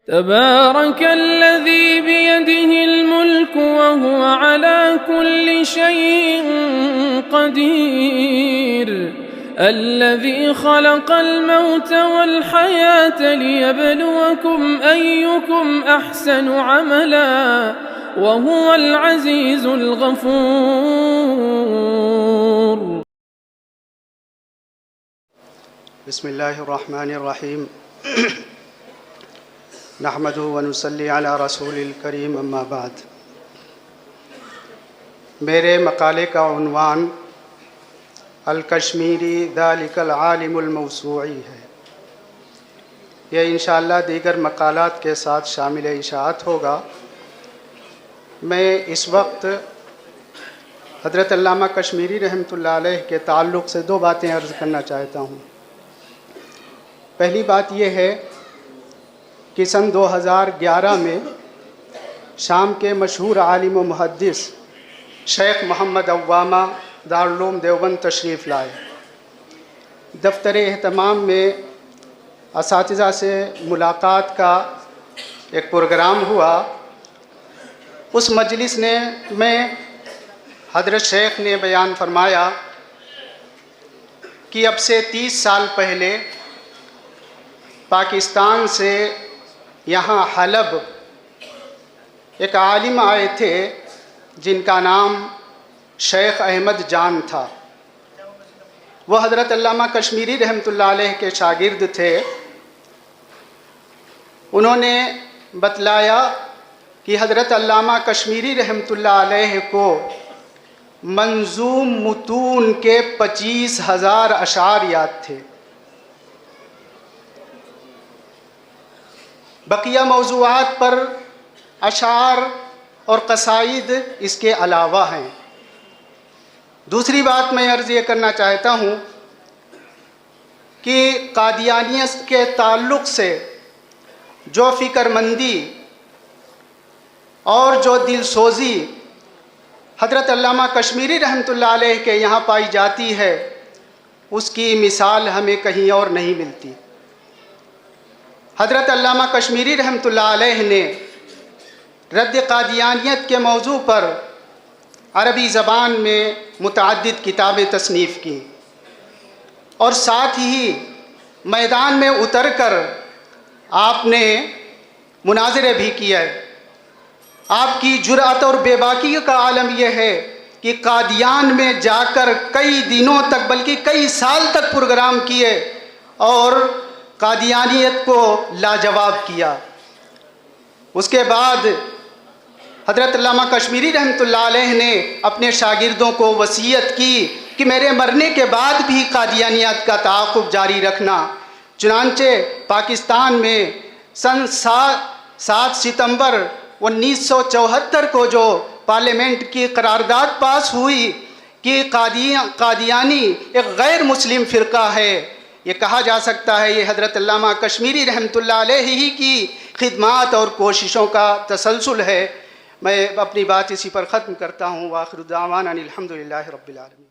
तबारकल्लज़ी बियदिहिल मुल्क व हुवा अला कुल्लि शैइन क़दीर अल्लज़ी खलक़ल मौत वल हयात लियब्लुवकुम अय्युकुम अहसनु अमला व हुवल अज़ीज़ुल गफ़ूर। बिस्मिल्लाहिर्रहमानिर्रहीम नहमदुहु व नुसल्ली अला रसूलिल करीम अम्मा बाद। मेरे मकाले का उन्वान अल कश्मीरी ज़ालिकल आलिमुल मौसूई है। यह इंशाअल्लाह दीगर मकालात के साथ शामिल इशाअत होगा। मैं इस वक्त हज़रत अल्लामा कश्मीरी रहमतुल्लाह अलैह के ताल्लुक़ से दो बातें अर्ज़ करना चाहता हूँ। पहली बात यह है कि सन 2011 में शाम के मशहूर आलिम व मुहद्दिस शेख मोहम्मद अव्वामा दारुल उलूम देवबंद तशरीफ़ लाए। दफ्तर एहतमाम में असातिज़ा से मुलाकात का एक प्रोग्राम हुआ। उस मजलिस में हज़रत शेख ने बयान फरमाया कि अब से 30 साल पहले पाकिस्तान से यहाँ हलब एक आलिम आए थे जिनका नाम शेख अहमद जान था। वह हज़रत अल्लामा कश्मीरी रहमतुल्लाह अलैह के शागिर्द थे। उन्होंने बतलाया कि हज़रत अल्लामा कश्मीरी रहमतुल्लाह अलैह को मंजूम मुतून के 25,000 अशार याद थे। बकिया मौज़ूआत पर अशार और कसाइद इसके अलावा हैं। दूसरी बात मैं अर्ज़ ये करना चाहता हूँ कि कादियानियत के ताल्लुक़ से जो फ़िक्रमंदी और जो दिलसोज़ी हज़रत अल्लामा कश्मीरी रहमतुल्लाह अलैह के यहाँ पाई जाती है, उसकी मिसाल हमें कहीं और नहीं मिलती। हज़रत अल्लामा कश्मीरी रहमतुल्लाह अलैह ने रद्द कादियानियत के मौजू पर अरबी ज़बान में मुतअद्दिद किताबें तसनीफ़ की और साथ ही मैदान में उतर कर आपने मुनाज़रे भी किए। आपकी जुर्अत और बेबाकी का आलम यह है कि कादियान में जाकर कई दिनों तक बल्कि कई साल तक प्रोग्राम किए और कादियानियत को लाजवाब किया। उसके बाद हज़रत अल्लामा कश्मीरी रहमतुल्लाह अलैह ने अपने शागिर्दों को वसीयत की कि मेरे मरने के बाद भी कादियानियत का ताक़ुब जारी रखना। चुनांचे पाकिस्तान में सन 7 सितंबर 1974 को जो पार्लियामेंट की करारदाद पास हुई कि कादियानी एक गैर मुस्लिम फ़िरका है, ये कहा जा सकता है ये हज़रत अल्लामा कश्मीरी रहमतुल्लाह अलैह ही की खिदमात और कोशिशों का तसलसल है। मैं अपनी बात इसी पर ख़त्म करता हूँ। वाखिर दावाना अनिल हम्दुलिल्लाहि रब्बिल आलमीन।